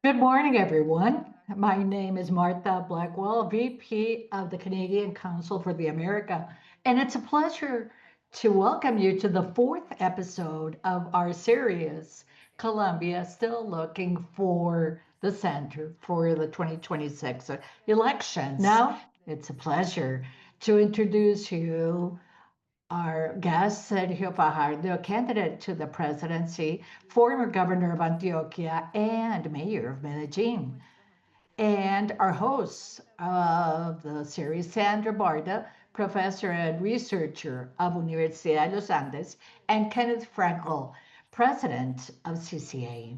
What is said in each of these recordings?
Good morning, everyone. My name is Martha Blackwell, VP of the Canadian Council for the America, and it's a pleasure to welcome you to the fourth episode of our series, Colombia Still Looking for the Center for the 2026 elections. Now, It's a pleasure to introduce you our guest, Sergio Fajardo, candidate to the presidency, former governor of Antioquia, and mayor of Medellín. And our hosts of the series, Sandra Borda, professor and researcher of Universidad Los Andes, and Kenneth Frankel, president of CCA.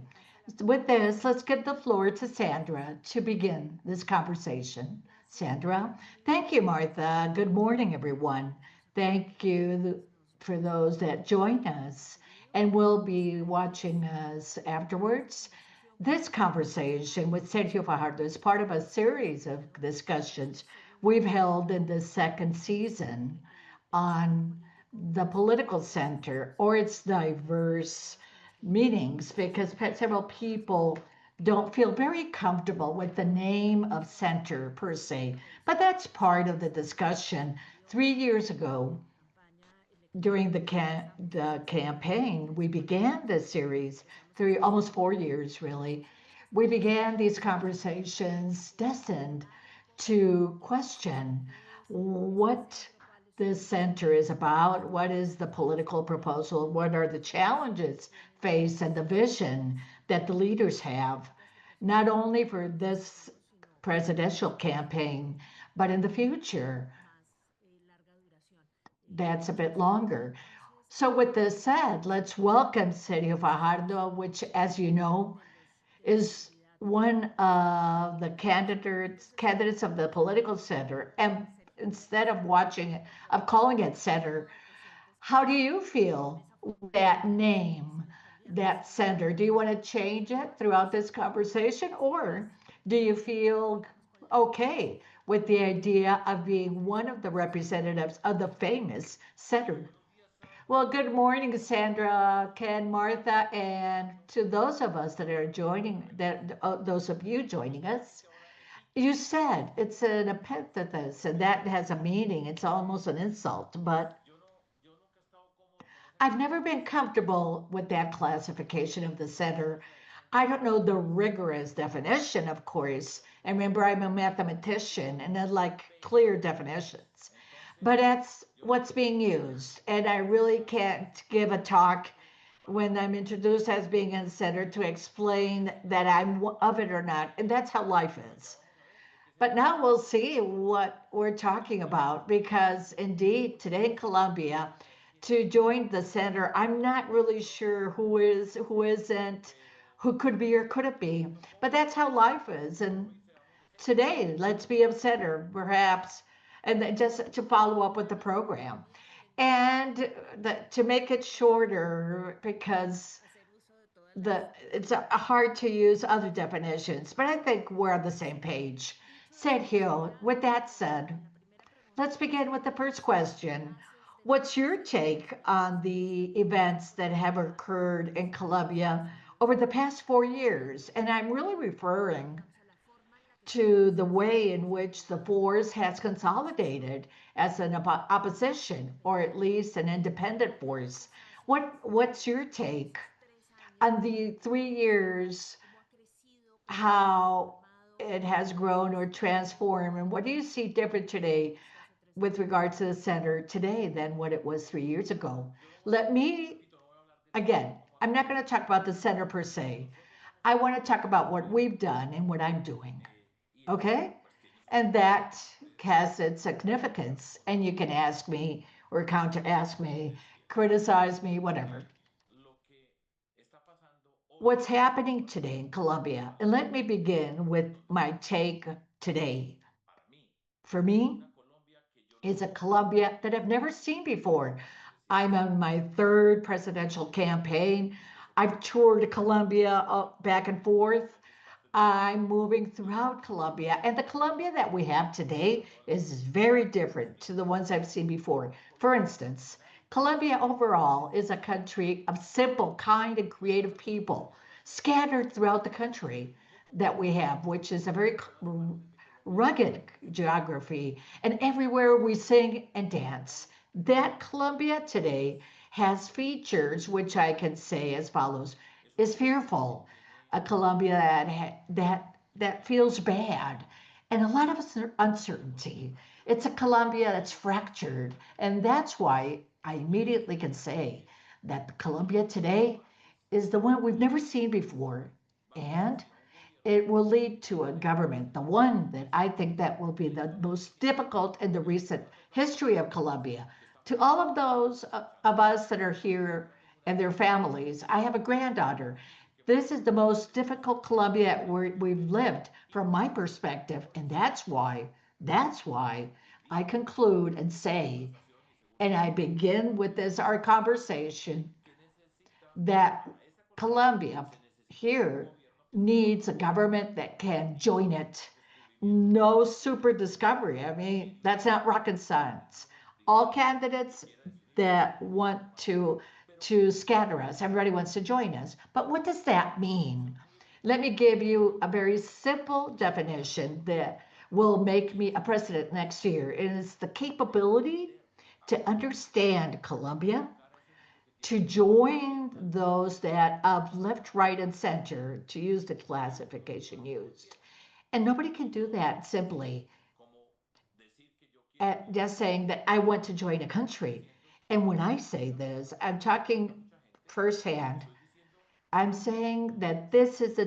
With this, let's give the floor to Sandra to begin this conversation. Sandra, thank you, Martha. Good morning, everyone. Thank you for those that join us and will be watching us afterwards. This conversation with Sergio Fajardo is part of a series of discussions we've held in the second season on the political center or its diverse meanings because several people don't feel very comfortable with the name of center per se. But that's part of the discussion. 3 years ago, during the campaign, we began this series, almost 4 years really. We began these conversations destined to question what this center is about, what is the political proposal, what are the challenges faced, and the vision that the leaders have, not only for this presidential campaign, but in the future that's a bit longer. So, with this said, let's welcome Sergio Fajardo, which, as you know, is one of the candidates of the political center. And instead of of calling it center, how do you feel with that name, that center? Do you want to change it throughout this conversation, or do you feel okay with the idea of being one of the representatives of the famous center? Well, good morning, Sandra, Ken, Martha, and to those of us that are joining, those of you joining us. You said it's an epithet, and that has a meaning. It's almost an insult, but I've never been comfortable with that classification of the center. I don't know the rigorous definition, of course. And remember, I'm a mathematician and I like clear definitions. But that's what's being used. And I really can't give a talk when I'm introduced as being in center to explain that I'm of it or not. And that's how life is. But now we'll see what we're talking about because indeed today in Colombia, to join the center, I'm not really sure who is, who isn't, who could be or couldn't be. But that's how life is. And today, let's be of center, perhaps, and then just to follow up with the program. And to make it shorter, because it's hard to use other definitions, but I think we're on the same page. Said Hill. With that said, let's begin with the first question. What's your take on the events that have occurred in Colombia over the past 4 years? And I'm really referring to the way in which the force has consolidated as an opposition, or at least an independent force. What's your take on the 3 years, how it has grown or transformed, and what do you see different today with regard to the center today than what it was 3 years ago? Let me, again, I'm not going to talk about the center per se. I want to talk about what we've done and what I'm doing. Okay? And that has its significance. And you can ask me or counter ask me, criticize me, whatever. What's happening today in Colombia? And let me begin with my take today. For me, is a Colombia that I've never seen before. I'm on my third presidential campaign. I've toured Colombia back and forth. I'm moving throughout Colombia. And the Colombia that we have today is very different to the ones I've seen before. For instance, Colombia overall is a country of simple, kind, and creative people scattered throughout the country. that we have, which is a very rugged geography, and everywhere we sing and dance. That Colombia today has features which I can say as follows: is fearful, a Colombia that feels bad, and a lot of uncertainty. It's a Colombia that's fractured, and that's why I immediately can say that the Colombia today is the one we've never seen before, and it will lead to a government, the one that I think that will be the most difficult in the recent history of Colombia. To all of those of us that are here and their families, I have a granddaughter. This is the most difficult Colombia we've lived from my perspective, and that's why I conclude and say, and I begin with this our conversation, that Colombia here needs a government that can join it. No super discovery. I mean, that's not rocket science. All candidates that want to scatter us, everybody wants to join us. But what does that mean? Let me give you a very simple definition that will make me a president next year. It is the capability to understand Colombia, to join those that of left, right, and center, to use the classification used. And nobody can do that simply at just saying that I want to join a country. And when I say this, I'm talking firsthand. I'm saying that this is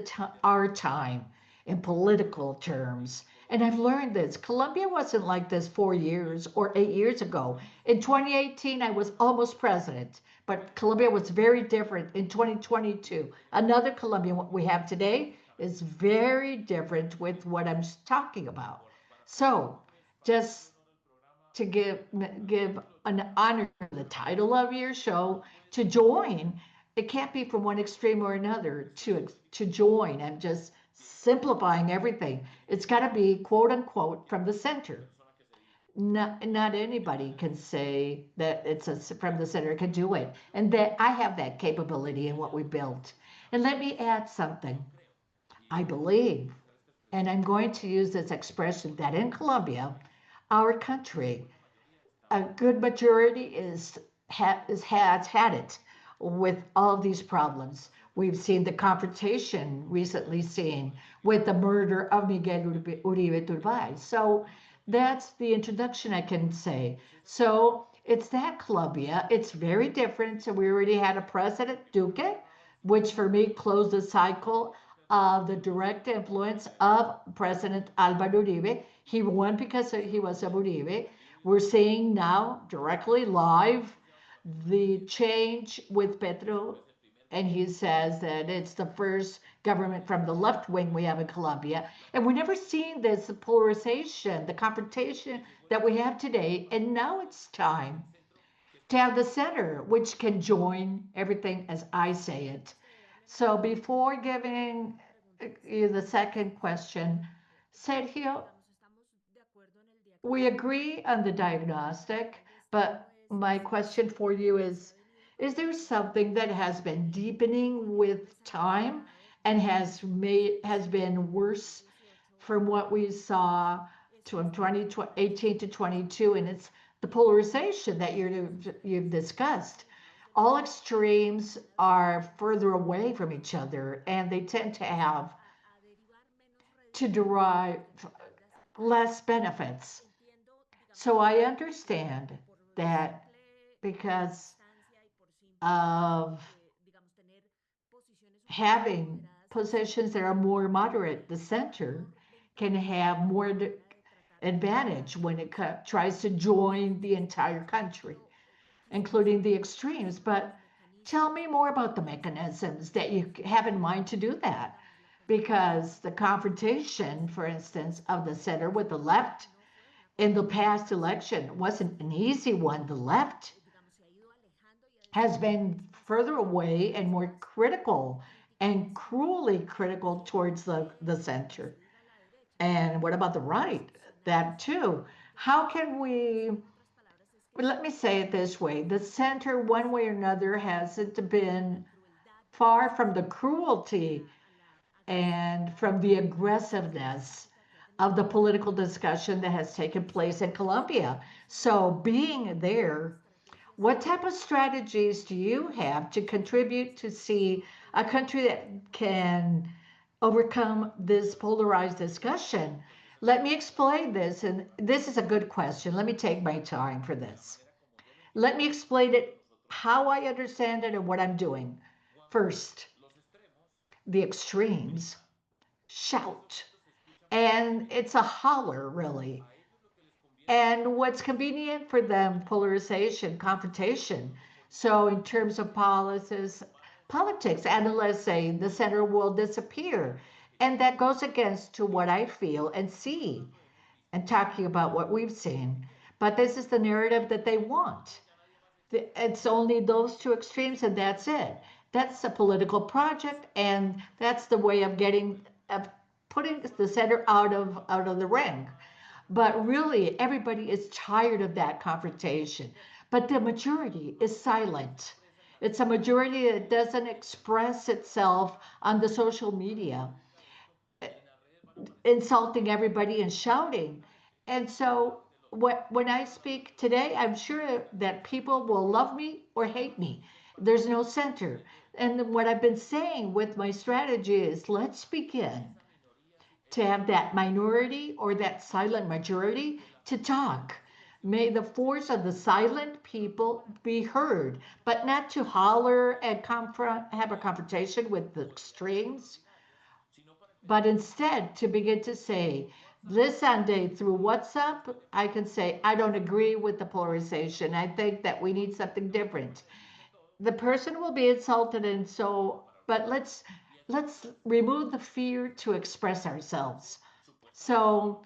our time in political terms. And I've learned this. Colombia wasn't like this 4 years or 8 years ago. In 2018, I was almost president, but Colombia was very different in 2022. Another Colombia, what we have today, is very different with what I'm talking about. So, just to give an honor to the title of your show, to join. It can't be from one extreme or another to join. I'm just simplifying everything. It's got to be quote unquote from the center. Not anybody can say that it's from the center can do it, and that I have that capability in what we built. And let me add something. I believe, and I'm going to use this expression, that in Colombia, our country, a good majority has had it with all of these problems. We've seen the confrontation recently seen with the murder of Miguel Uribe Turbay. So that's the introduction I can say. So it's that Colombia. It's very different. So we already had a president, Duque, which for me closed the cycle of the direct influence of President Alvaro Uribe. He won because he was a Uribe. We're seeing now directly live the change with Petro, and he says that it's the first government from the left wing we have in Colombia. And we've never seen this polarization, the confrontation that we have today. And now it's time to have the center, which can join everything as I say it. So before giving you the second question, Sergio, we agree on the diagnostic, but my question for you is there something that has been deepening with time and has been worse from what we saw to 2018 to 22, and it's the polarization that you've discussed. All extremes are further away from each other, and they tend to have to derive less benefits. So I understand that because of having positions that are more moderate, the center can have more advantage when it tries to join the entire country, including the extremes. But tell me more about the mechanisms that you have in mind to do that. Because the confrontation, for instance, of the center with the left in the past election wasn't an easy one. The left has been further away and more critical and cruelly critical towards the center. And what about the right? That too. How can we, well, let me say it this way: the center, one way or another, hasn't been far from the cruelty and from the aggressiveness of the political discussion that has taken place in Colombia. So, being there, what type of strategies do you have to contribute to see a country that can overcome this polarized discussion? Let me explain this, and this is a good question. Let me take my time for this. Let me explain it how I understand it and what I'm doing. First, the extremes shout, and it's a holler, really. And what's convenient for them, polarization, confrontation. So, in terms of policies, politics, analysts say the center will disappear. And that goes against to what I feel and see, and talking about what we've seen. But this is the narrative that they want. It's only those two extremes, and that's it. That's a political project, and that's the way of of putting the center out of the ring. But really, everybody is tired of that confrontation. But the majority is silent. It's a majority that doesn't express itself on the social media, insulting everybody and shouting. And so, when I speak today, I'm sure that people will love me or hate me. There's no center. And what I've been saying with my strategy is let's begin to have that minority or that silent majority to talk. May the voice of the silent people be heard, but not to holler and have a confrontation with the extremes, but instead to begin to say, this Sunday through WhatsApp, I can say, I don't agree with the polarization. I think that we need something different. The person will be insulted, and so, but let's remove the fear to express ourselves. So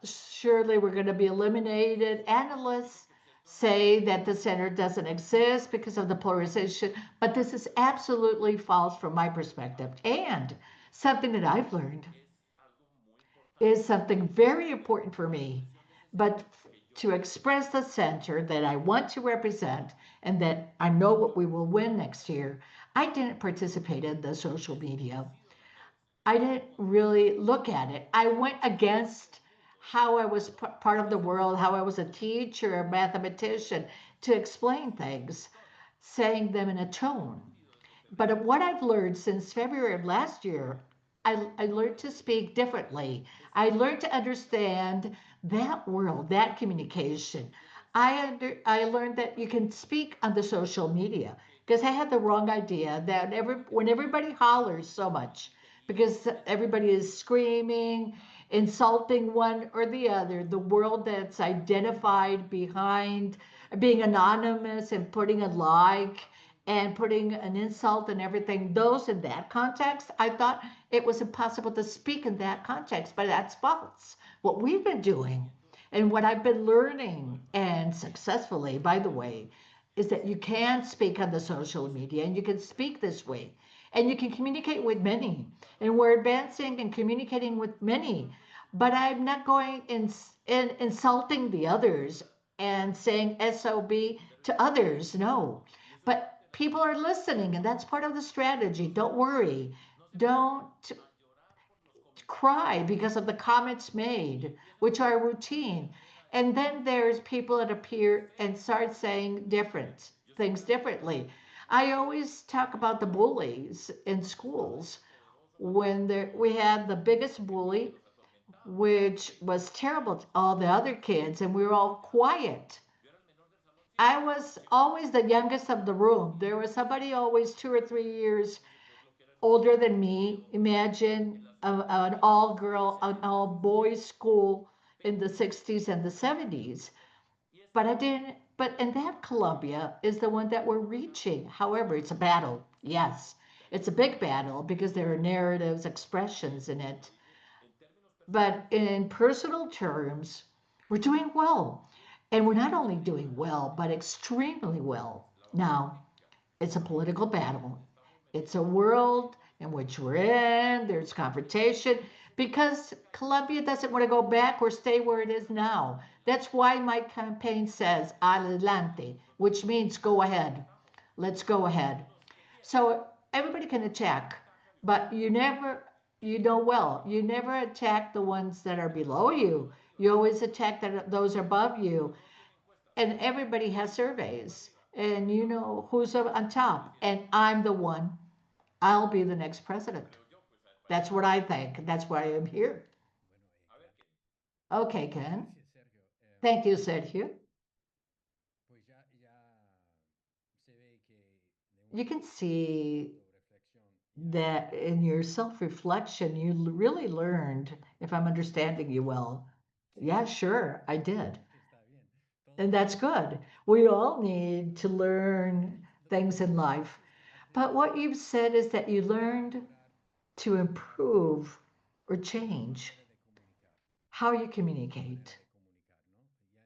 surely we're going to be eliminated. Analysts say that the center doesn't exist because of the polarization, but this is absolutely false from my perspective. And something that I've learned is something very important for me, but to express the center that I want to represent and that I know what we will win next year, I didn't participate in the social media. I didn't really look at it. I went against how I was part of the world, how I was a teacher, a mathematician, to explain things, saying them in a tone. But what I've learned since February of last year, I learned to speak differently. I learned to understand that world, that communication. I learned that you can speak on the social media because I had the wrong idea that when everybody hollers so much, because everybody is screaming, insulting one or the other, the world that's identified behind being anonymous and putting a like and putting an insult and everything, those in that context, I thought it was impossible to speak in that context, but that's false. What we've been doing and what I've been learning, and successfully, by the way, is that you can speak on the social media and you can speak this way and you can communicate with many. And we're advancing and communicating with many. But I'm not going in insulting the others and saying SOB to others. No. But people are listening, and that's part of the strategy. Don't worry. Don't cry because of the comments made, which are routine. And then there's people that appear and start saying different things differently. I always talk about the bullies in schools when we had the biggest bully, which was terrible to all the other kids, and we were all quiet. I was always the youngest of the room. There was somebody always 2 or 3 years older than me. Imagine an all boys school in the 60s and the 70s. But I didn't, but and that Colombia is the one that we're reaching. However, it's a battle. Yes, it's a big battle because there are narratives, expressions in it. But in personal terms, we're doing well. And we're not only doing well, but extremely well. Now, it's a political battle. It's a world in which we're in, there's confrontation, because Colombia doesn't want to go back or stay where it is now. That's why my campaign says adelante, which means go ahead. Let's go ahead. So everybody can attack, but you never. You know well, you never attack the ones that are below you. You always attack those above you. And everybody has surveys. And you know who's on top. And I'm the one. I'll be the next president. That's what I think. That's why I'm here. Okay, Ken. Thank you, Sergio. You can see that in your self reflection, you really learned, if I'm understanding you well. Yeah, sure, I did. And that's good. We all need to learn things in life. But what you've said is that you learned to improve or change how you communicate,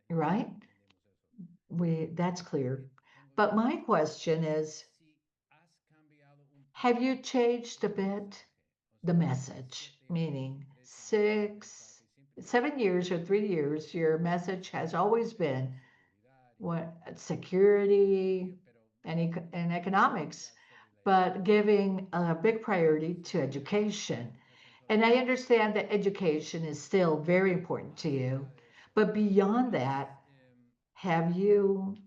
right? That's clear. But my question is, have you changed a bit the message? Meaning 7 years or 3 years, your message has always been what security and economics, but giving a big priority to education. And I understand that education is still very important to you. But beyond that, have you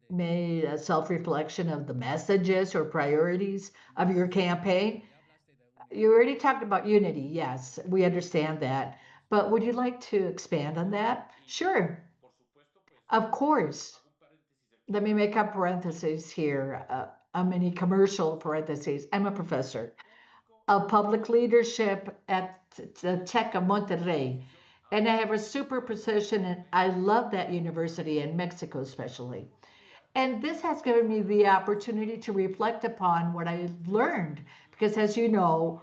made a self reflection of the messages or priorities of your campaign? You already talked about unity. Yes, we understand that. But would you like to expand on that? Sure, of course. Let me make a parenthesis here, a mini commercial parentheses. I'm a professor of public leadership at the Tech of Monterrey. And I have a super position, and I love that university in Mexico, especially. And this has given me the opportunity to reflect upon what I learned. Because as you know,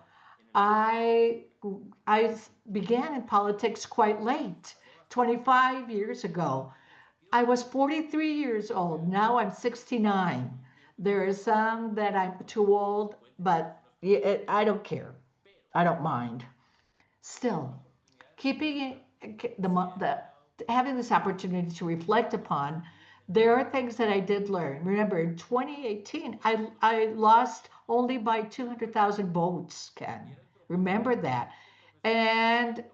I, I began in politics quite late, 25 years ago. I was 43 years old. Now I'm 69. There are some that I'm too old, but I don't care. I don't mind. Still, keeping the having this opportunity to reflect upon, there are things that I did learn. Remember, in 2018, I lost only by 200,000 votes. Ken, remember that, and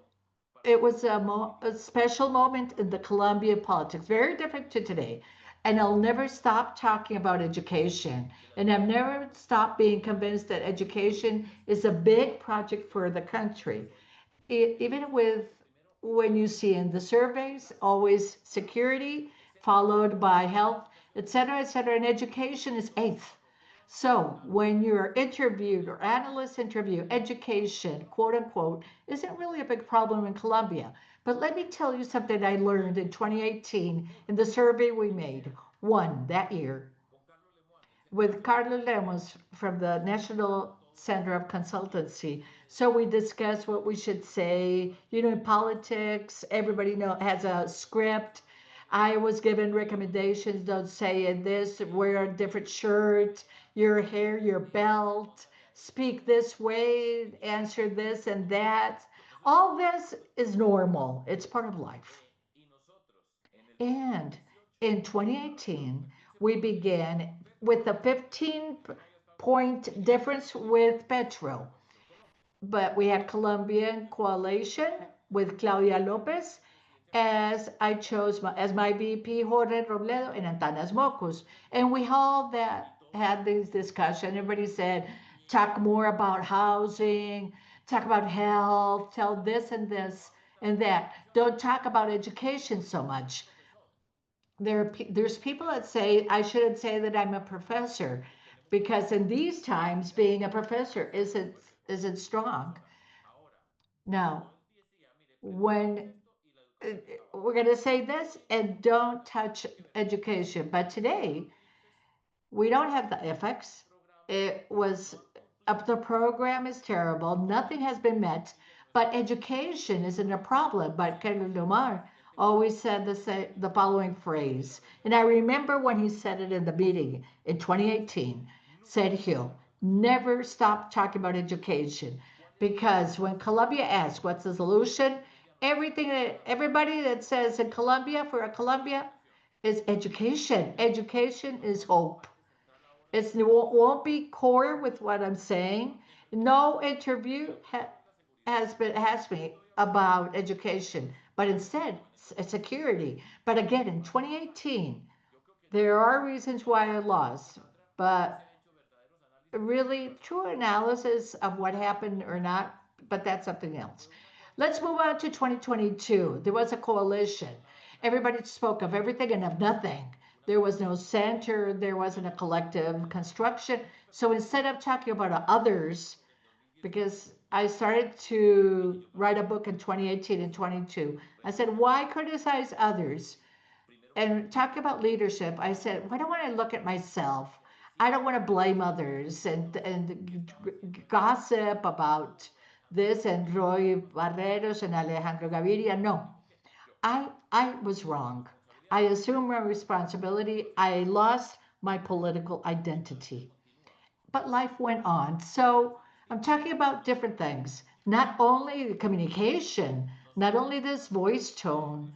it was a special moment in the Colombian politics, very different to today. And I'll never stop talking about education. And I've never stopped being convinced that education is a big project for the country. Even with when you see in the surveys, always security, followed by health, et cetera, et cetera. And education is eighth. So when you're interviewed or analysts interview, education, quote unquote, isn't really a big problem in Colombia. But let me tell you something I learned in 2018 in the survey we made. One, that year, with Carlos Lemos from the National Center of Consultancy. So we discussed what we should say. You know, in politics, everybody has a script. I was given recommendations. Don't say in this, wear a different shirt, your hair, your belt, speak this way, answer this and that. All this is normal. It's part of life. And in 2018, we began with a 15-point difference with Petro. But we had Colombian coalition with Claudia Lopez as I chose as my VP Jorge Robledo and Antanas Mocos. And we all that had this discussion. Everybody said, talk more about housing, talk about health, tell this and this and that. Don't talk about education so much. There's people that say I shouldn't say that I'm a professor because in these times being a professor isn't strong. Now, when we're going to say this and don't touch education, but today we don't have the ethics. It was the program is terrible. Nothing has been met, but education isn't a problem. But Ken Lumar always said the following phrase, and I remember when he said it in the meeting in 2018. Said he'll never stop talking about education because when Colombia asks what's the solution, everybody that says in Colombia for a Colombia is education. Education is hope. It won't be core with what I'm saying. No interview has been asked me about education, but instead security. But again, in 2018, there are reasons why I lost, but really true analysis of what happened or not, but that's something else. Let's move on to 2022. There was a coalition. Everybody spoke of everything and of nothing. There was no center, there wasn't a collective construction. So instead of talking about others, because I started to write a book in 2018 and 22, I said, why criticize others? And talk about leadership, I said, why don't I look at myself? I don't want to blame others and gossip about this and Roy Barreros and Alejandro Gaviria. No, I was wrong. I assume my responsibility. I lost my political identity. But life went on. So I'm talking about different things. Not only the communication, not only this voice tone,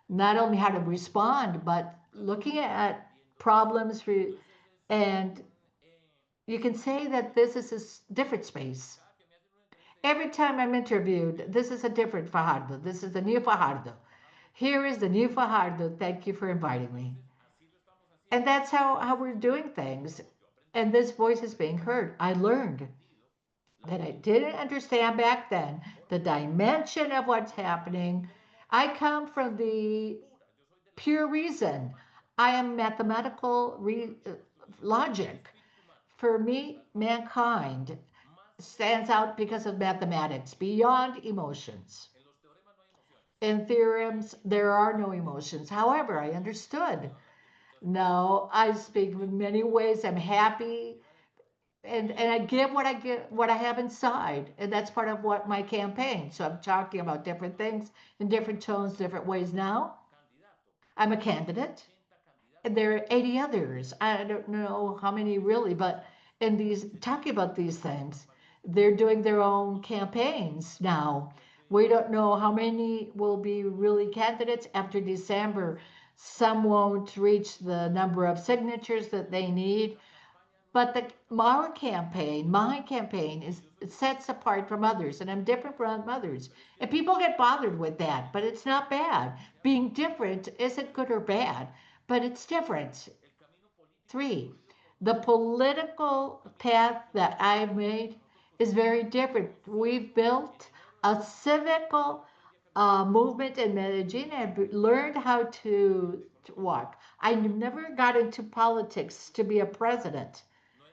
not only how to respond, but looking at problems for, and you can say that this is a different space. Every time I'm interviewed, this is a different Fajardo. This is the new Fajardo. Here is the new Fajardo. Thank you for inviting me. And that's how we're doing things. And this voice is being heard. I learned that I didn't understand back then the dimension of what's happening. I come from the pure reason. I am mathematical logic. For me, mankind stands out because of mathematics, beyond emotions. In theorems, there are no emotions. However, I understood. No, I speak in many ways. I'm happy, and I give what I get, what I have inside, and that's part of what my campaign. So I'm talking about different things in different tones, different ways. Now I'm a candidate. There are 80 others. I don't know how many really, but in these talking about these things, they're doing their own campaigns now. We don't know how many will be really candidates after December. Some won't reach the number of signatures that they need. But our campaign, my campaign, is it sets apart from others, and I'm different from others. And people get bothered with that, but it's not bad. Being different isn't good or bad, but it's different. Three, the political path that I've made is very different. We've built a civical movement in Medellin and learned how to walk. I never got into politics to be a president.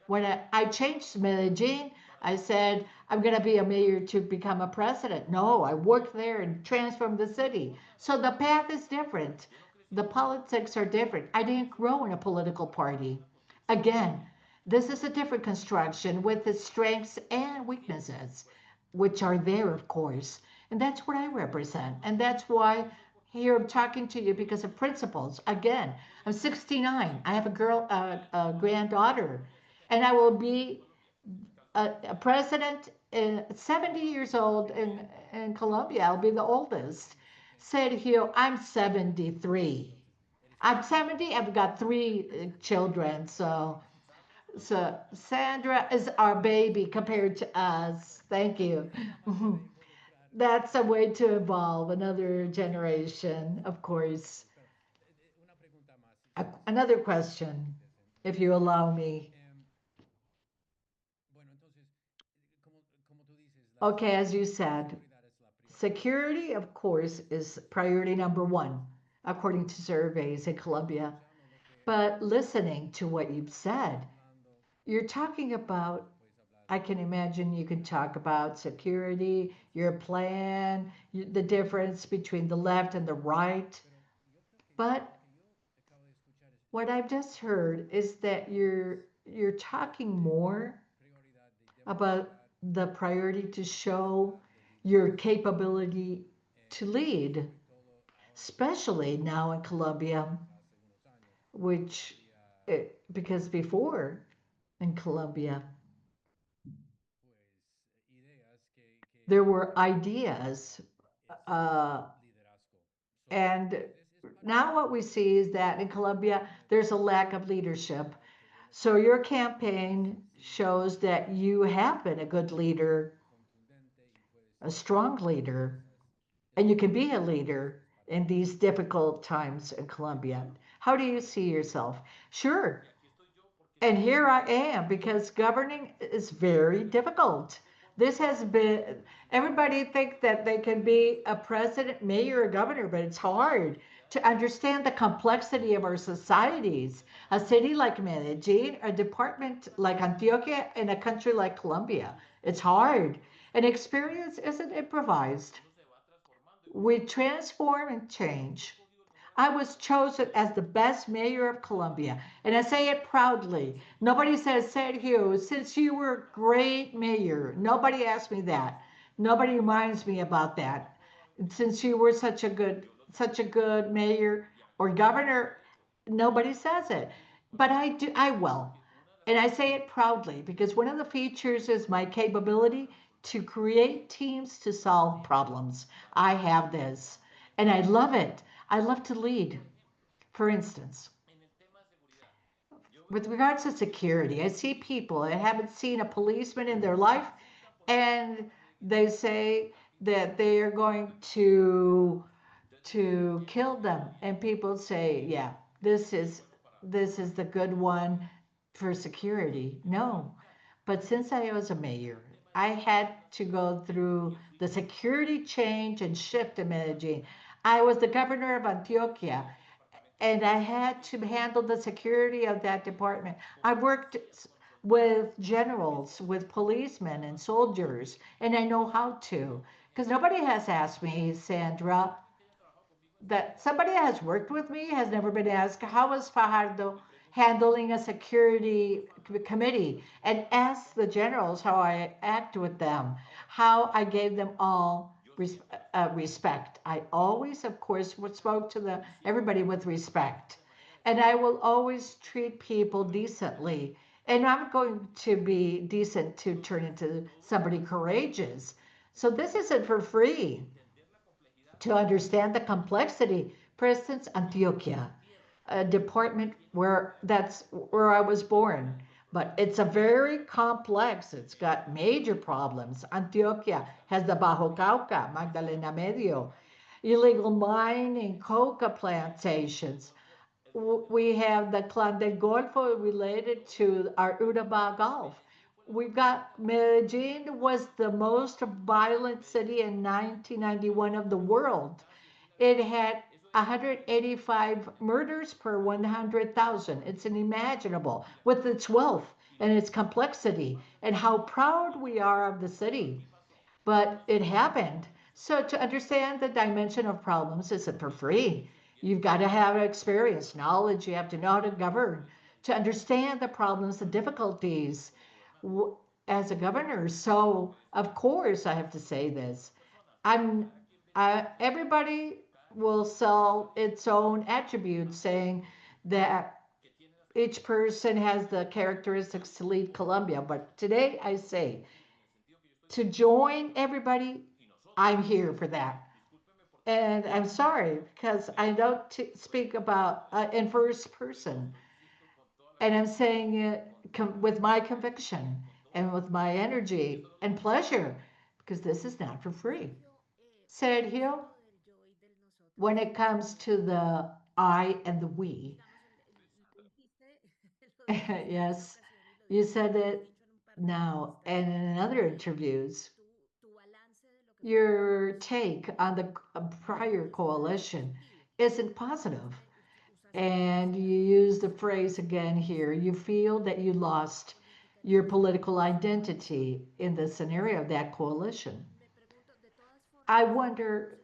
When I changed Medellin, I said, I'm going to be a mayor to become a president. No, I worked there and transformed the city. So the path is different. The politics are different. I didn't grow in a political party. Again, this is a different construction with its strengths and weaknesses, which are there, of course. And that's what I represent. And that's why here I'm talking to you because of principles. Again, I'm 69. I have a granddaughter, and I will be a president 70 years old in Colombia. I'll be the oldest. Sergio, I'm 73. I'm 70. I've got three children. So Sandra is our baby compared to us. Thank you. That's a way to evolve another generation, of course. Another question, if you allow me. Okay, as you said, security, of course, is priority number one, according to surveys in Colombia. But listening to what you've said, you're talking about, I can imagine you can talk about security, your plan, the difference between the left and the right. But what I've just heard is that you're talking more about the priority to show your capability to lead, especially now in Colombia, which because before in Colombia there were ideas, uh, and now what we see is that in Colombia there's a lack of leadership. So your campaign shows that you have been a good leader, a strong leader, and you can be a leader in these difficult times in Colombia. How do you see yourself? Sure. And here I am because governing is very difficult. This has been, everybody think that they can be a president, mayor, or governor, but it's hard to understand the complexity of our societies. A city like Medellín, a department like Antioquia, in a country like Colombia. It's hard. And experience isn't improvised. We transform and change. I was chosen as the best mayor of Colombia, and I say it proudly. Nobody says, Sergio, since you were a great mayor, nobody asked me that. Nobody reminds me about that. Since you were such a good mayor or governor, nobody says it. But I do, I will. And I say it proudly because one of the features is my capability to create teams to solve problems. I have this, and I love it. I love to lead. For instance, with regards to security, I see people that haven't seen a policeman in their life, and they say that they are going to kill them, and people say, yeah, this is this is the good one for security. No, but since I was a mayor, I had to go through the security change and shift in Medellin. I was the governor of Antioquia, and I had to handle the security of that department. I worked with generals, with policemen and soldiers, and I know how to. Because nobody has asked me, Sandra, that somebody that has worked with me has never been asked, how is Fajardo handling a security committee? And ask the generals how I act with them, how I gave them all respect. I always, of course, spoke to everybody with respect. And I will always treat people decently. And I'm going to be decent to turn into somebody courageous. So this isn't for free to understand the complexity. For instance, Antioquia, a department that's where I was born, but it's a very complex. It's got major problems. Antioquia has the Bajo Cauca, Magdalena Medio, illegal mining, coca plantations. We have the Clan del Golfo related to our Urabá Gulf. We've got Medellin was the most violent city in 1991 of the world. It had 185 murders per 100,000. It's unimaginable with its wealth and its complexity and how proud we are of the city. But it happened. So to understand the dimension of problems isn't for free. You've got to have experience, knowledge. You have to know how to govern, to understand the problems, the difficulties as a governor. So of course I have to say this. I'm everybody will sell its own attributes, saying that each person has the characteristics to lead Colombia. But today I say to join everybody, I'm here for that. And I'm sorry because I don't speak about in first person. And I'm saying it with my conviction and with my energy and pleasure because this is not for free. Sergio, when it comes to the I and the we, yes, you said it now and in other interviews, your take on the prior coalition isn't positive. And you use the phrase again here, you feel that you lost your political identity in the scenario of that coalition. I wonder,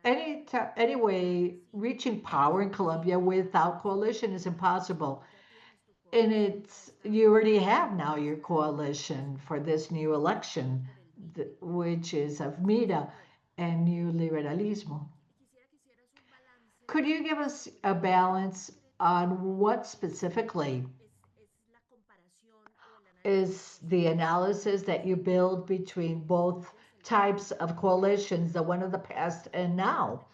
anyway, reaching power in Colombia without coalition is impossible. And it's you already have now your coalition for this new election, which is of MIDA and New Liberalismo. Could you give us a balance on what specifically is the analysis that you build between both types of coalitions, the one of the past and now,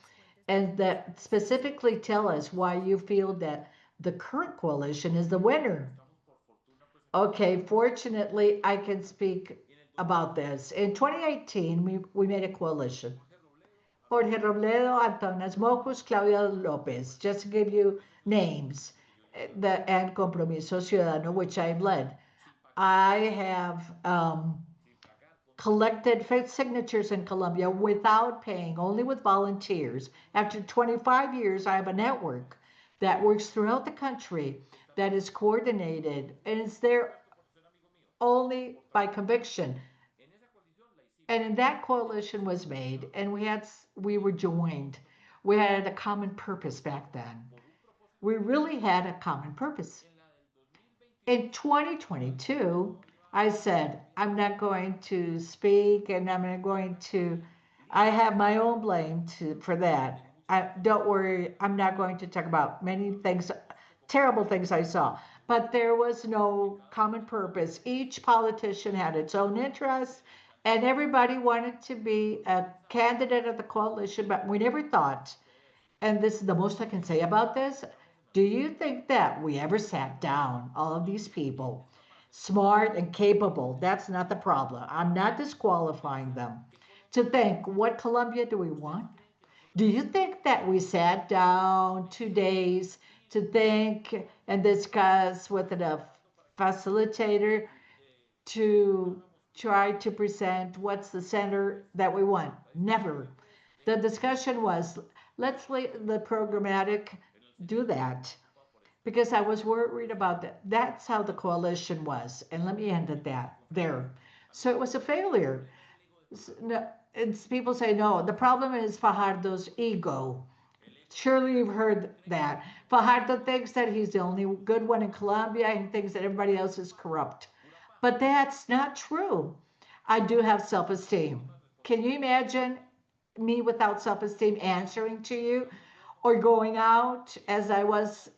and that specifically tell us why you feel that the current coalition is the winner? Okay, fortunately, I can speak about this. In 2018, we made a coalition. Jorge Robledo, Antonas Mocus, Claudia Lopez, just to give you names, and Compromiso Ciudadano, which I've led. I have collected signatures in Colombia without paying, only with volunteers. After 25 years, I have a network that works throughout the country that is coordinated and is there only by conviction. And in that coalition was made, and we were joined. We had a common purpose back then. We really had a common purpose. In 2022, I said, I'm not going to speak and I'm not going to, I have my own blame for that. Don't worry, I'm not going to talk about many things, terrible things I saw. But there was no common purpose. Each politician had its own interests, and everybody wanted to be a candidate of the coalition, but we never thought, and this is the most I can say about this. Do you think that we ever sat down, all of these people, smart and capable? That's not the problem. I'm not disqualifying them. To think, what Colombia do we want? Do you think that we sat down 2 days to think and discuss with a facilitator to try to present what's the center that we want? Never. The discussion was, let's let the programmatic do that, because I was worried about that. That's how the coalition was. And let me end at that there. So it was a failure. No, it's, people say, no, the problem is Fajardo's ego. Surely you've heard that. Fajardo thinks that he's the only good one in Colombia and thinks that everybody else is corrupt. But that's not true. I do have self esteem. Can you imagine me without self esteem answering to you or going out as I was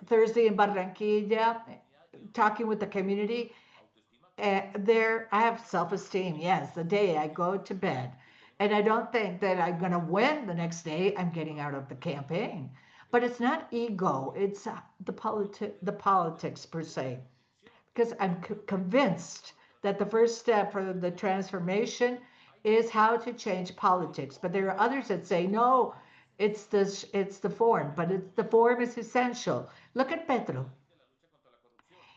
Thursday in Barranquilla, talking with the community? There, I have self esteem. Yes, the day I go to bed. And I don't think that I'm going to win the next day. I'm getting out of the campaign. But it's not ego, it's the politics per se, because I'm convinced that the first step for the transformation is how to change politics. But there are others that say no, it's the form, but the form is essential. Look at Petro.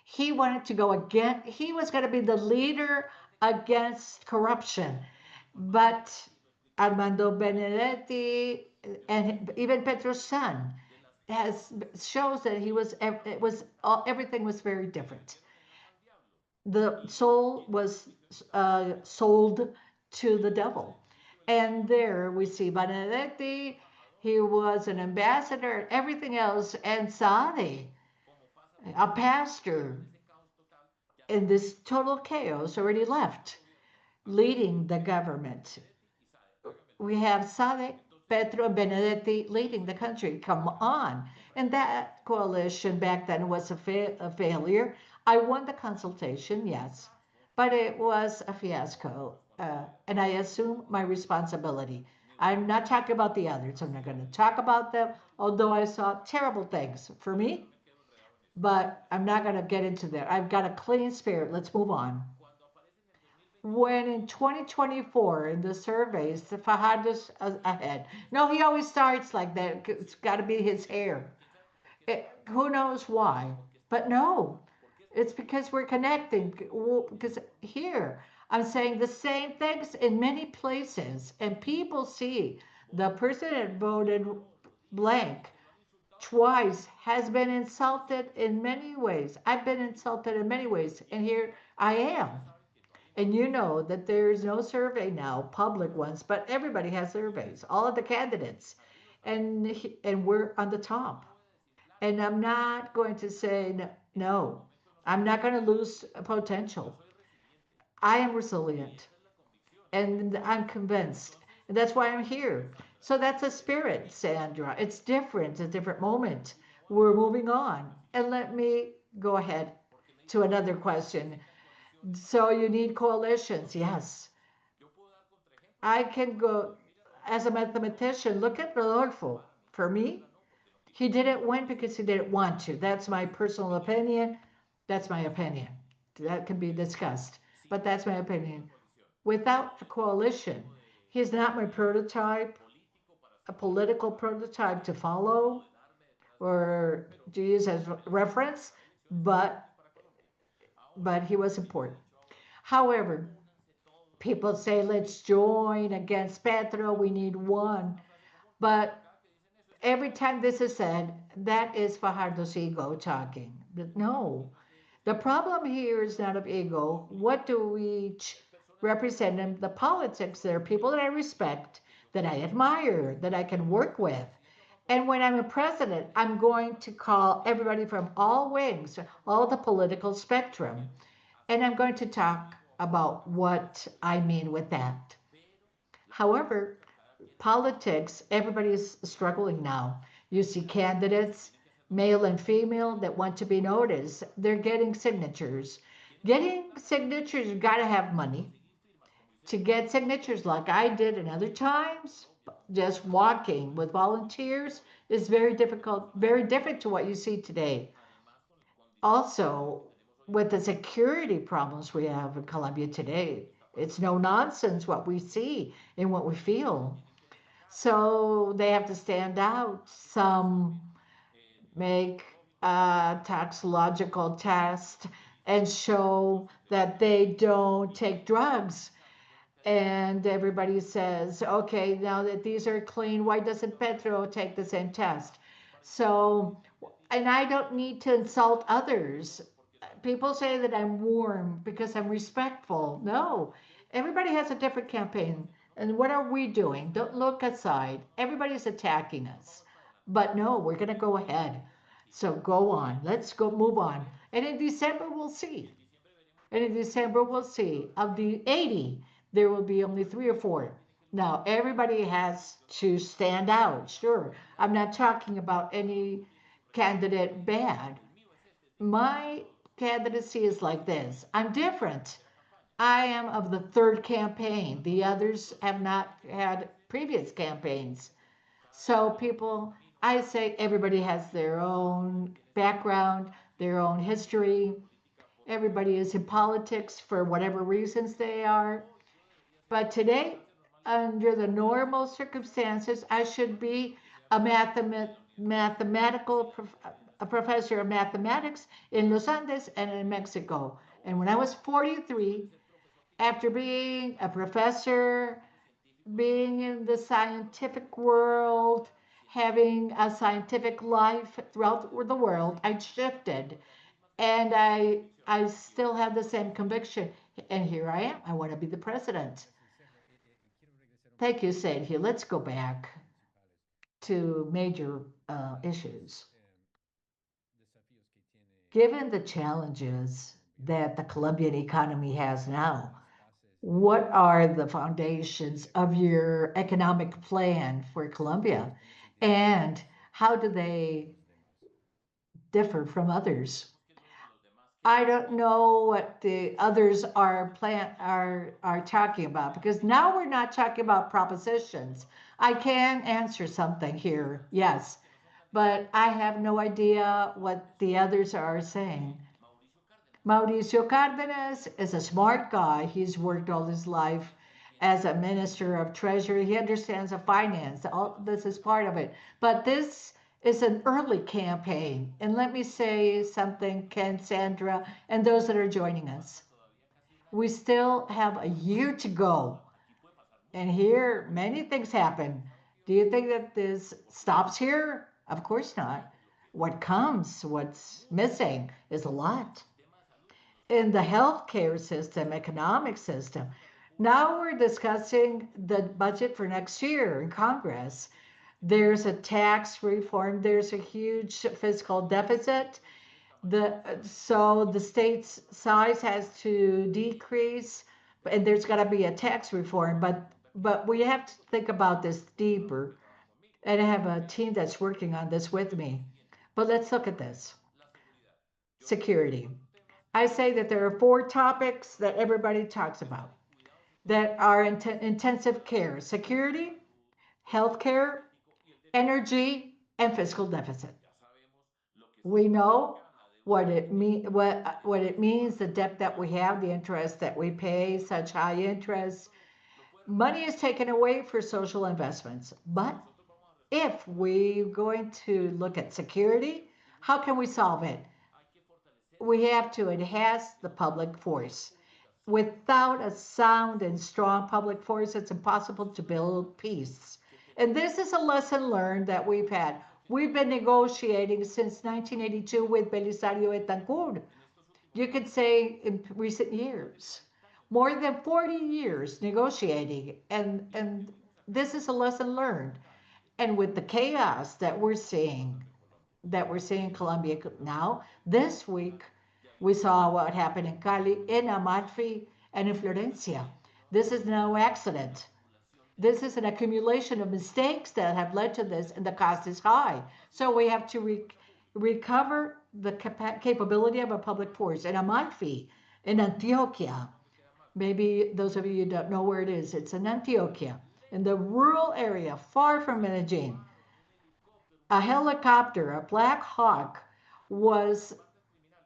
He wanted to go again. He was going to be the leader against corruption, but Armando Benedetti and even Petro's son has shows that he was it was everything was very different. The soul was sold to the devil. And there we see Benedetti, he was an ambassador, everything else, and Saadi, a pastor, in this total chaos, already left, leading the government. We have Sade, Petro, and Benedetti leading the country. Come on. And that coalition back then was a failure. I won the consultation, yes, but it was a fiasco. And I assume my responsibility. I'm not talking about the others. I'm not going to talk about them, although I saw terrible things for me, but I'm not going to get into that. I've got a clean spirit. Let's move on. When in 2024, in the surveys, the Fajardo's ahead. No, he always starts like that. It's got to be his hair. Who knows why? But no, it's because we're connecting. Because here, I'm saying the same things in many places, and people see the person that voted blank twice has been insulted in many ways. I've been insulted in many ways, and here I am. And you know that there's no survey now, public ones, but everybody has surveys, all of the candidates. And we're on the top. And I'm not going to say no. I'm not going to lose potential. I am resilient and I'm convinced. And that's why I'm here. So that's a spirit, Sandra. It's different, a different moment. We're moving on. And let me go ahead to another question. So you need coalitions. Yes. I can go as a mathematician. Look at Rodolfo. For me, he didn't win because he didn't want to. That's my personal opinion. That's my opinion. That can be discussed, but that's my opinion. Without a coalition, he's not my prototype, a political prototype to follow or to use as reference, but he was important. However, people say let's join against Petro. We need one, but every time this is said, that is Fajardo's ego talking. No, the problem here is not of ego. What do we represent in the politics? There are people that I respect, that I admire, that I can work with. And when I'm a president, I'm going to call everybody from all wings, all the political spectrum, and I'm going to talk about what I mean with that. However, politics, everybody's struggling now. You see candidates, male and female, that want to be noticed. They're getting signatures. Getting signatures, you got to have money. To get signatures like I did in other times, just walking with volunteers is very difficult, very different to what you see today. Also, with the security problems we have in Colombia today, it's no nonsense what we see and what we feel. So they have to stand out. Some make a toxicological test and show that they don't take drugs. And everybody says, okay, now that these are clean, why doesn't Petro take the same test? So, and I don't need to insult others. People say that I'm warm because I'm respectful. No, everybody has a different campaign. And what are we doing? Don't look aside. Everybody's attacking us. But no, we're going to go ahead. So go on. Let's go move on. And in December, we'll see. And in December, we'll see. Of the 80, there will be only 3 or 4. Now, everybody has to stand out. Sure. I'm not talking about any candidate bad. My candidacy is like this. I'm different. I am of the third campaign. The others have not had previous campaigns. So people, I say everybody has their own background, their own history. Everybody is in politics for whatever reasons they are. But today, under the normal circumstances, I should be a mathematical a professor of mathematics in Los Andes and in Mexico. And when I was 43, after being a professor, being in the scientific world, having a scientific life throughout the world, I shifted and I still have the same conviction. And here I am. I want to be the president. Thank you, Sergio. Let's go back to major issues. Given the challenges that the Colombian economy has now, what are the foundations of your economic plan for Colombia? And how do they differ from others? I don't know what the others are talking about because now we're not talking about propositions. I can answer something here, yes, but I have no idea what the others are saying. Mauricio Cardenas is a smart guy. He's worked all his life as a minister of treasury. He understands the finance. All this is part of it. But this is an early campaign. And let me say something, Ken, Sandra, and those that are joining us. We still have a year to go. And here, many things happen. Do you think that this stops here? Of course not. What comes, what's missing, is a lot in the healthcare system, economic system. Now we're discussing the budget for next year in Congress. There's a tax reform. There's a huge fiscal deficit. So the state's size has to decrease, and there's got to be a tax reform. But we have to think about this deeper, and I have a team that's working on this with me. But let's look at this security. I say that there are 4 topics that everybody talks about that are intensive care: security, healthcare, energy, and fiscal deficit. We know what it means, the debt that we have, the interest that we pay, such high interest. Money is taken away for social investments. But if we're going to look at security, how can we solve it? We have to enhance the public force. Without a sound and strong public force, it's impossible to build peace. And this is a lesson learned that we've had. We've been negotiating since 1982 with Belisario Betancourt. You could say in recent years, more than 40 years negotiating. And this is a lesson learned. And with the chaos that we're seeing in Colombia now, this week, we saw what happened in Cali, in Amalfi, and in Florencia. This is no accident. This is an accumulation of mistakes that have led to this, and the cost is high. So we have to recover the capability of a public force. In Amalfi, in Antioquia, maybe those of you who don't know where it is, it's in Antioquia, in the rural area, far from Medellin. A helicopter, a Black Hawk, was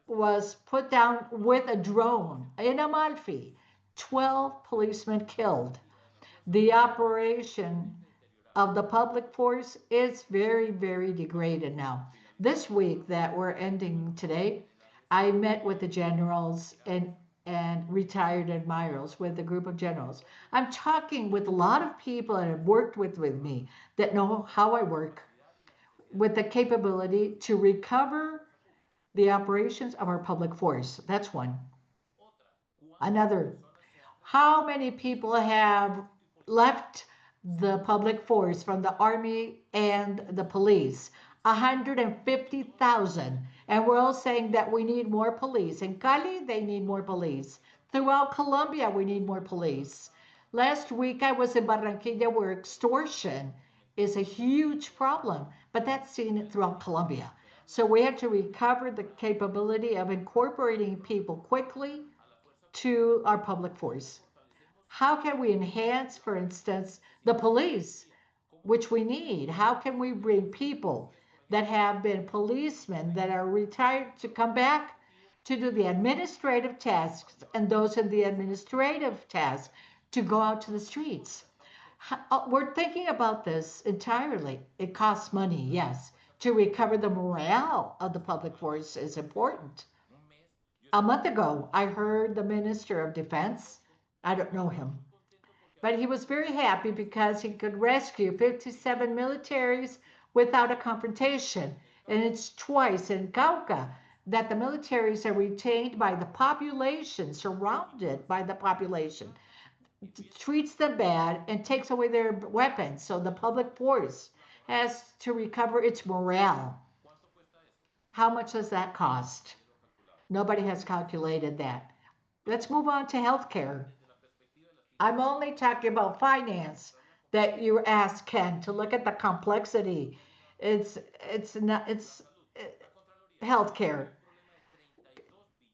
was put down with a drone in Amalfi. 12 policemen killed. The operation of the public force is very, very degraded now. This week that we're ending today, I met with the generals and retired admirals with a group of generals. I'm talking with a lot of people that have worked with me that know how I work with the capability to recover the operations of our public force. That's one. Another, how many people have left the public force from the army and the police? 150,000. And we're all saying that we need more police. In Cali, they need more police. Throughout Colombia, we need more police. Last week, I was in Barranquilla where extortion is a huge problem, but that's seen throughout Colombia. So we have to recover the capability of incorporating people quickly to our public force. How can we enhance, for instance, the police, which we need? How can we bring people that have been policemen that are retired to come back to do the administrative tasks and those in the administrative tasks to go out to the streets? We're thinking about this entirely. It costs money, yes. To recover the morale of the public force is important. A month ago, I heard the Minister of Defense. I don't know him, but he was very happy because he could rescue 57 militaries without a confrontation. And it's twice in Cauca that the militaries are retained by the population, surrounded by the population, treats them bad and takes away their weapons. So the public force has to recover its morale. How much does that cost? Nobody has calculated that. Let's move on to healthcare. I'm only talking about finance that you asked Ken to look at the complexity. It's healthcare.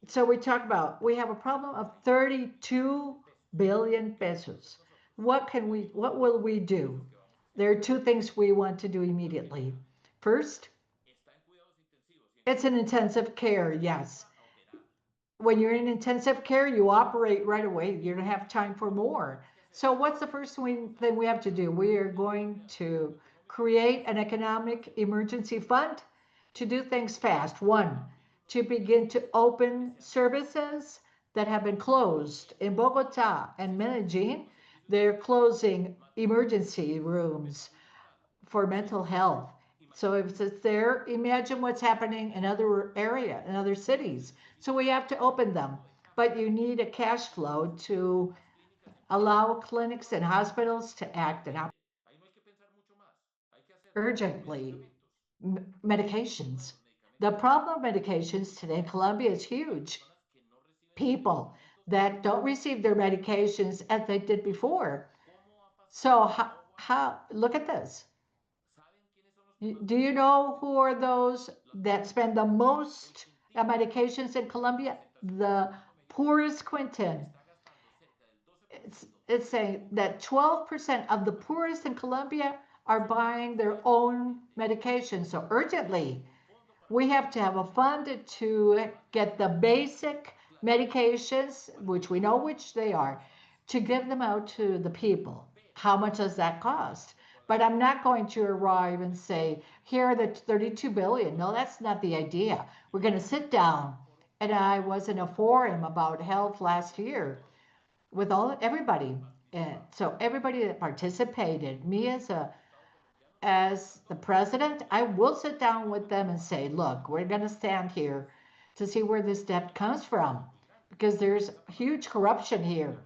So we have a problem of 32 billion pesos. What will we do? There are two things we want to do immediately. First, it's an intensive care, yes. When you're in intensive care, you operate right away. You don't have time for more. So what's the first thing we have to do? We are going to create an economic emergency fund to do things fast. One, to begin to open services that have been closed. In Bogota and Medellin, they're closing emergency rooms for mental health. So if it's there, imagine what's happening in in other cities. So we have to open them. But you need a cash flow to allow clinics and hospitals to act and urgently. Medications. The problem of medications today in Colombia is huge. People that don't receive their medications as they did before. So look at this. Do you know who are those that spend the most medications in Colombia? The poorest quintin. It's saying that 12% of the poorest in Colombia are buying their own medication. So urgently, We have to have a fund to get the basic medications, which we know which they are, to give them out to the people. How much does that cost? But I'm not going to arrive and say, here are the 32 billion. No, that's not the idea. We're going to sit down. And I was in a forum about health last year with all everybody. And so everybody that participated, me as the president, I will sit down with them and say, look, we're going to stand here to see where this debt comes from because there's huge corruption here.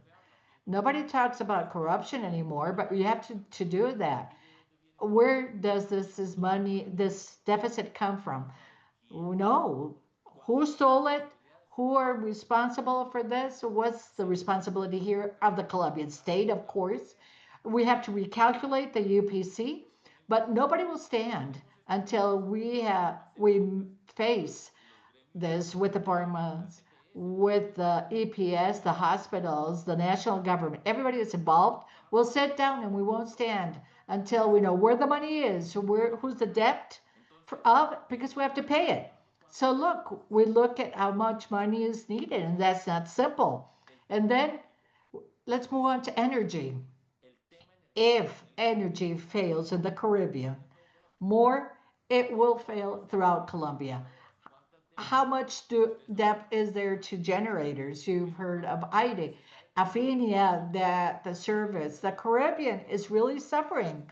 Nobody talks about corruption anymore, but we have to do that. Where does this money, this deficit come from? No. Who stole it? Who are responsible for this? What's the responsibility here of the Colombian state, of course? We have to recalculate the UPC, but nobody will stand until we face this with the pharmas, with the EPS, the hospitals, the national government, everybody that's involved. We'll sit down and we won't stand until we know where the money is, who's the debt of, because we have to pay it. So look, we look at how much money is needed, and that's not simple. And then let's move on to energy. If energy fails in the Caribbean more, it will fail throughout Colombia. How much depth is there to generators? You've heard of IDE, Afinia, that the service, the Caribbean is really suffering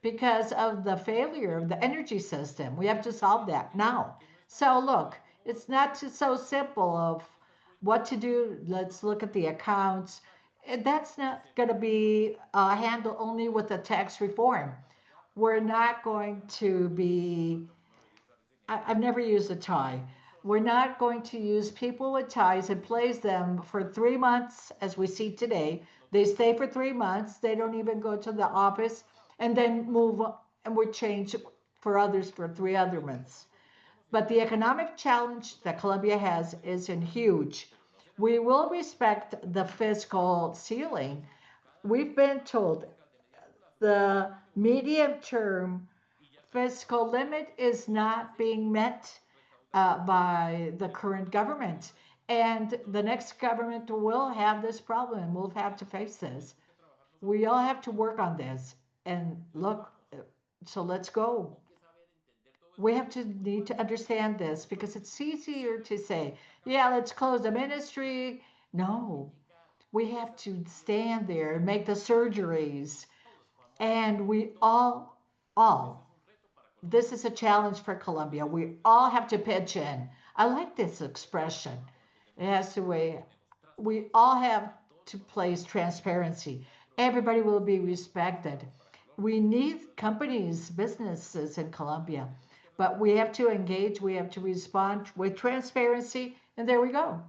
because of the failure of the energy system. We have to solve that now. So look, it's not just so simple of what to do. Let's look at the accounts. That's not going to be handled only with the tax reform. We're not going to be I've never used a tie. We're not going to use people with ties and place them for 3 months, as we see today. They stay for 3 months. They don't even go to the office, and then move and we change for others for 3 other months. But the economic challenge that Colombia has isn't huge. We will respect the fiscal ceiling. We've been told the medium term fiscal limit is not being met by the current government. And the next government will have this problem. We'll have to face this. We all have to work on this. And look, so let's go. We have to need to understand this because it's easier to say, yeah, let's close the ministry. No, we have to stand there and make the surgeries. And we all this is a challenge for Colombia. We all have to pitch in. I like this expression. It has to way we all have to place transparency. Everybody will be respected. We need companies, businesses in Colombia, but we have to engage, we have to respond with transparency, and there we go.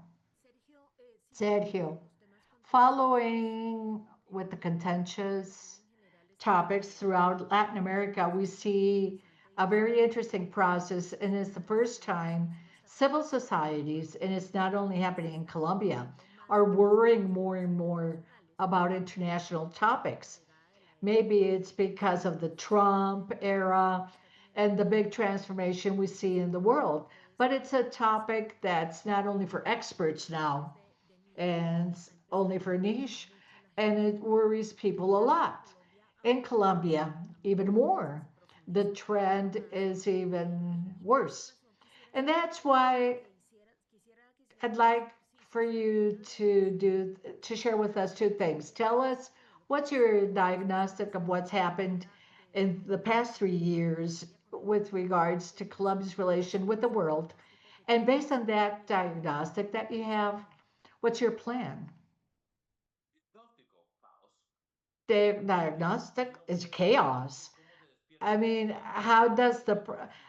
Sergio, following with the contentious topics throughout Latin America, we see a very interesting process, and it's the first time civil societies, and it's not only happening in Colombia, are worrying more and more about international topics. Maybe it's because of the Trump era and the big transformation we see in the world, but it's a topic that's not only for experts now, and only for niche, and it worries people a lot. In Colombia, even more. The trend is even worse. And that's why I'd like for you to share with us two things. Tell us what's your diagnostic of what's happened in the past 3 years with regards to Colombia's relation with the world. And based on that diagnostic that you have, what's your plan? The diagnostic is chaos. I mean, how does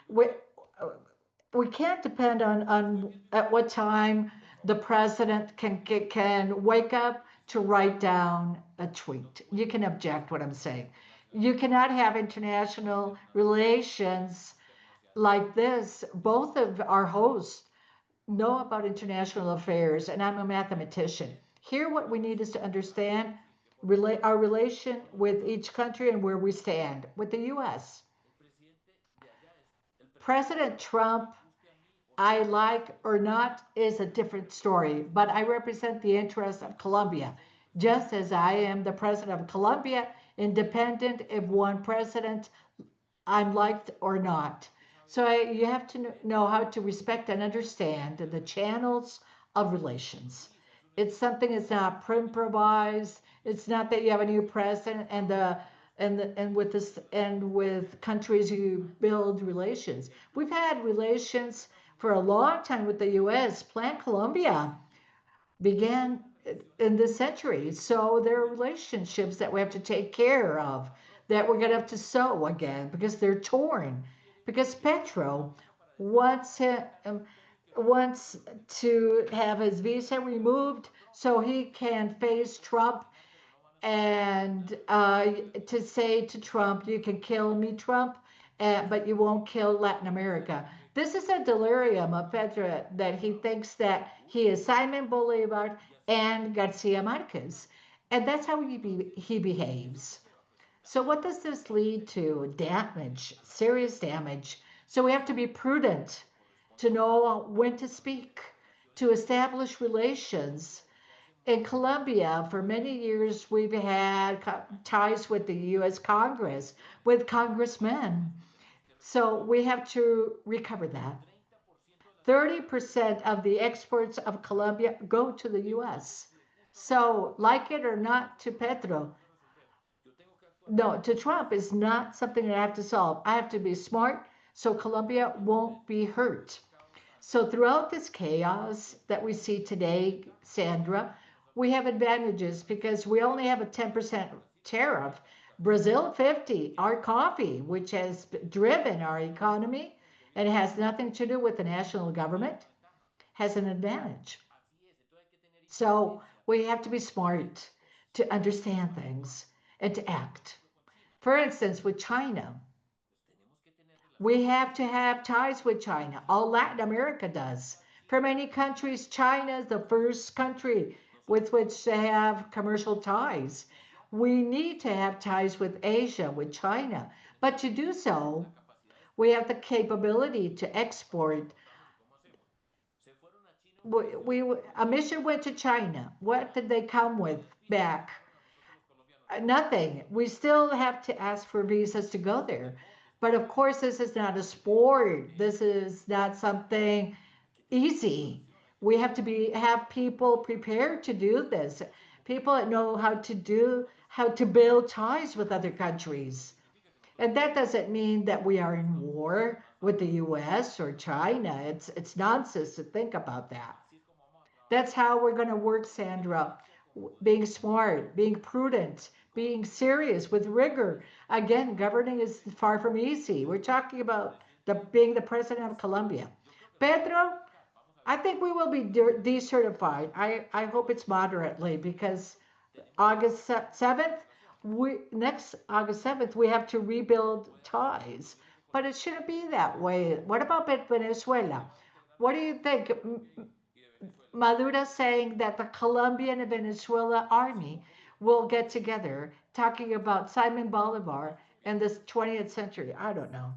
we can't depend on at what time the president can wake up to write down a tweet. You can object what I'm saying. You cannot have international relations like this. Both of our hosts know about international affairs, and I'm a mathematician. Here, what we need is to understand our relation with each country and where we stand. With the US, President Trump I like or not is a different story, but I represent the interests of Colombia, just as I am the president of Colombia, independent if one president I'm liked or not. So you have to know how to respect and understand the channels of relations. It's something that's not improvised. It's not that you have a new president and with countries you build relations. We've had relations for a long time with the U.S. Plan Colombia began in this century. So there are relationships that we have to take care of, that we're going to have to sew again because they're torn. Because Petro wants wants to have his visa removed so he can face Trump and to say to Trump, you can kill me, Trump, but you won't kill Latin America. This is a delirium of Petra that he thinks that he is Simon Bolivar and Garcia Marquez. And that's how he behaves. So, what does this lead to? Damage, serious damage. So, we have to be prudent to know when to speak, to establish relations in Colombia, for many years, we've had ties with the U.S. Congress, with congressmen. So we have to recover that. 30% of the exports of Colombia go to the U.S. So, like it or not, to Petro, no, to Trump is not something that I have to solve. I have to be smart so Colombia won't be hurt. So throughout this chaos that we see today, Sandra, we have advantages because we only have a 10% tariff. Brazil 50, our coffee, which has driven our economy and has nothing to do with the national government, has an advantage. So we have to be smart to understand things and to act. For instance, with China, we have to have ties with China. All Latin America does. For many countries, China is the first country with which to have commercial ties. We need to have ties with Asia, with China. But to do so, we have the capability to export. A mission went to China. What did they come with back? Nothing. We still have to ask for visas to go there. But of course, this is not a sport. This is not something easy. We have to have people prepared to do this. People that know how to build ties with other countries. And that doesn't mean that we are in war with the US or China. It's nonsense to think about that. That's how we're going to work, Sandra. Being smart, being prudent, being serious with rigor. Again, governing is far from easy. We're talking about being the president of Colombia. Pedro, I think we will be decertified. I hope it's moderately because August 7th, next August 7th, we have to rebuild ties. But it shouldn't be that way. What about Venezuela? What do you think? Maduro saying that the Colombian and Venezuela army will get together, talking about Simon Bolivar and this 20th century. I don't know.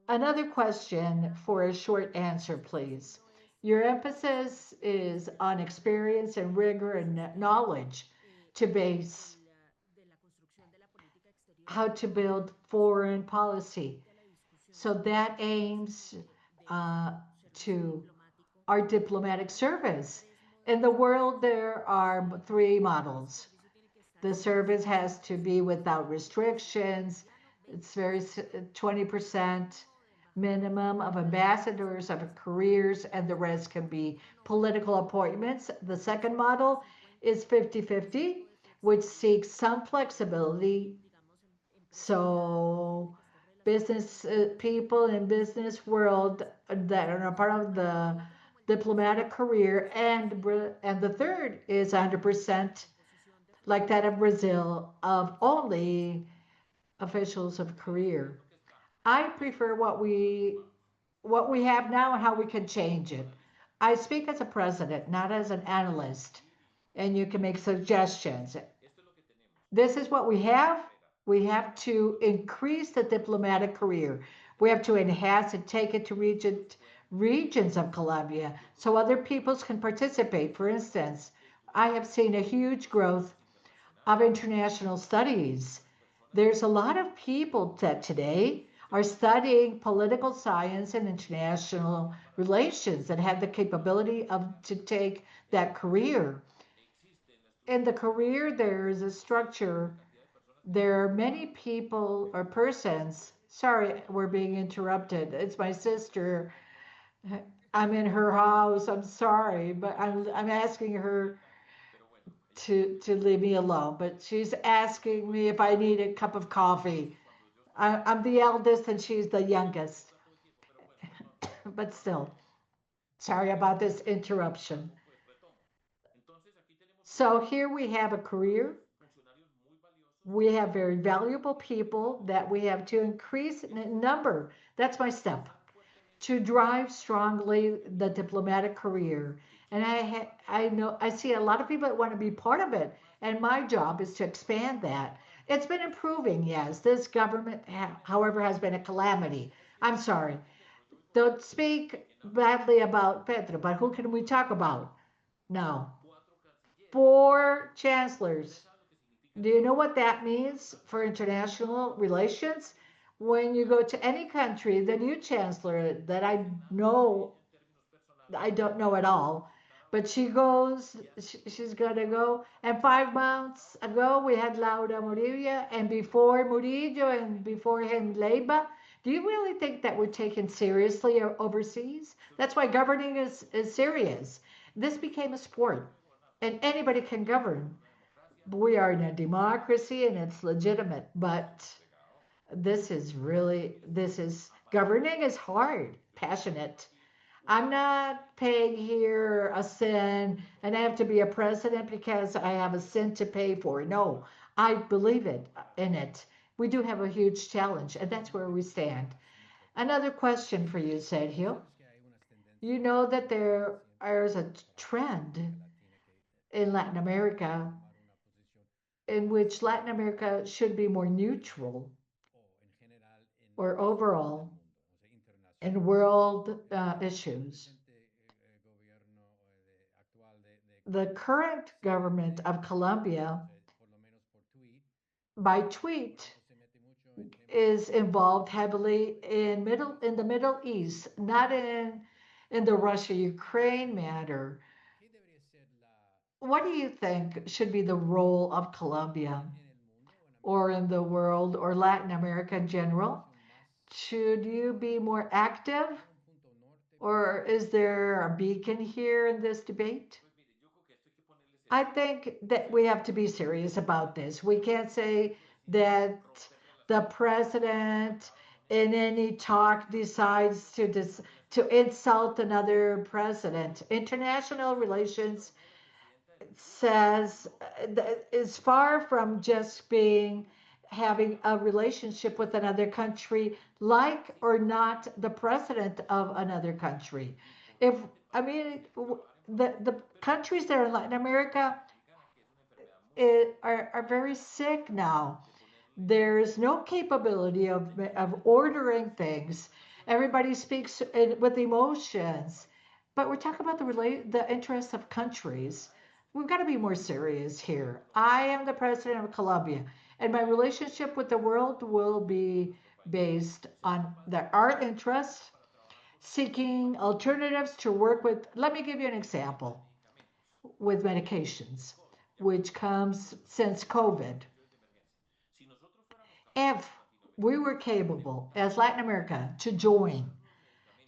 Another question for a short answer, please. Your emphasis is on experience and rigor and knowledge to base how to build foreign policy. So that aims to our diplomatic service. In the world, there are three models. The service has to be without restrictions. It's very 20% minimum of ambassadors, of careers, and the rest can be political appointments. The second model is 50-50, which seeks some flexibility. So business people in business world that are a part of the diplomatic career, and the third is 100% like that of Brazil, of only officials of career. I prefer what we have now and how we can change it. I speak as a president, not as an analyst, and you can make suggestions. This is what we have. We have to increase the diplomatic career. We have to enhance and take it to regions of Colombia so other peoples can participate. For instance, I have seen a huge growth of international studies. There's a lot of people that today are studying political science and international relations and have the capability of to take that career. In the career, there is a structure. There are many people or persons. Sorry, we're being interrupted. It's my sister. I'm in her house. I'm sorry, but I'm asking her to leave me alone. But she's asking me if I need a cup of coffee. I'm the eldest and she's the youngest. But still, sorry about this interruption. So here we have a career. We have very valuable people that we have to increase in number. That's my step to drive strongly the diplomatic career. And I know I see a lot of people that want to be part of it, and my job is to expand that. It's been improving, yes. This government, however, has been a calamity. I'm sorry. Don't speak badly about Petro, but who can we talk about? No. Four chancellors. Do you know what that means for international relations? When you go to any country, the new chancellor that know, I don't know at all, but she's going to go. And 5 months ago, we had Laura Murillo, and before Murillo, and before him, Leiva. Do you really think that we're taken seriously overseas? That's why governing is serious. This became a sport, and anybody can govern. We are in a democracy and it's legitimate, but this is governing is hard, passionate. I'm not paying here a sin and I have to be a president because I have a sin to pay for. No, I believe it in it. We do have a huge challenge, and that's where we stand. Another question for you, Sergio. You know that there is a trend in Latin America in which Latin America should be more neutral or overall in world issues. The current government of Colombia, by tweet, is involved heavily in the Middle East, not in the Russia-Ukraine matter. What do you think should be the role of Colombia or in the world or Latin America in general? Should you be more active or is there a beacon here in this debate? I think that we have to be serious about this. We can't say that the president in any talk decides to insult another president. International relations says is far from just being having a relationship with another country, like or not the president of another country. If I mean the countries that are in Latin America are very sick now. There's no capability of ordering things. Everybody speaks with emotions, but we're talking about the interests of countries. We've got to be more serious here. I am the president of Colombia, and my relationship with the world will be based on our interests, seeking alternatives to work with. Let me give you an example with medications, which comes since COVID. If we were capable as Latin America to join,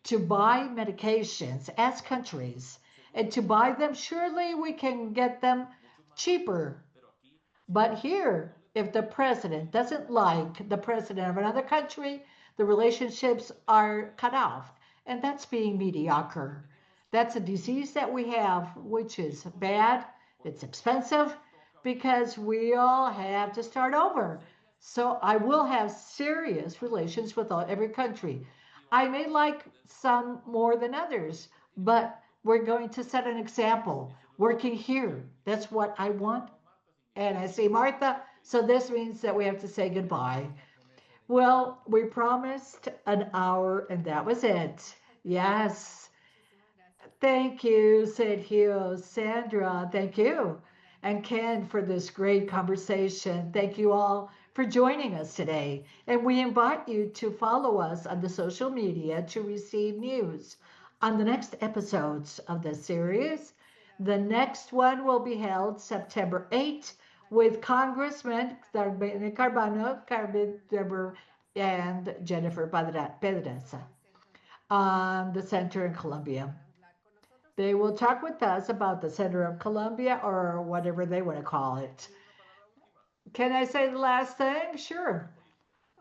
to buy medications as countries, and to buy them, surely we can get them cheaper. But here, if the president doesn't like the president of another country, the relationships are cut off. And that's being mediocre. That's a disease that we have, which is bad, it's expensive, because we all have to start over. So I will have serious relations with every country. I may like some more than others, but we're going to set an example working here. That's what I want. And I see Martha, so this means that we have to say goodbye. Well, we promised an hour, and that was it. Yes. Thank you, Sergio, Sandra. Thank you. And Ken for this great conversation. Thank you all for joining us today. And we invite you to follow us on the social media to receive news on the next episodes of this series. The next one will be held September 8th with Congressman Carbano, and Jennifer Pedresa on the center in Colombia. They will talk with us about the center of Colombia or whatever they want to call it. Can I say the last thing? Sure.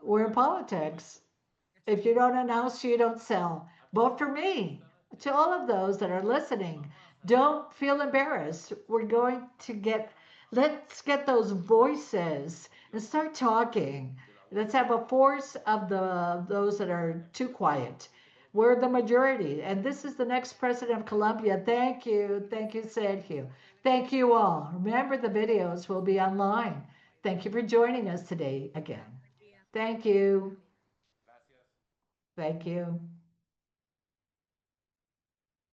We're in politics. If you don't announce, you don't sell. Vote for me. To all of those that are listening, don't feel embarrassed. Let's get those voices and start talking. Let's have a force of those that are too quiet. We're the majority, and this is the next president of Colombia. Thank you, Sergio. Thank you all. Remember, the videos will be online. Thank you for joining us today again. Thank you. Thank you.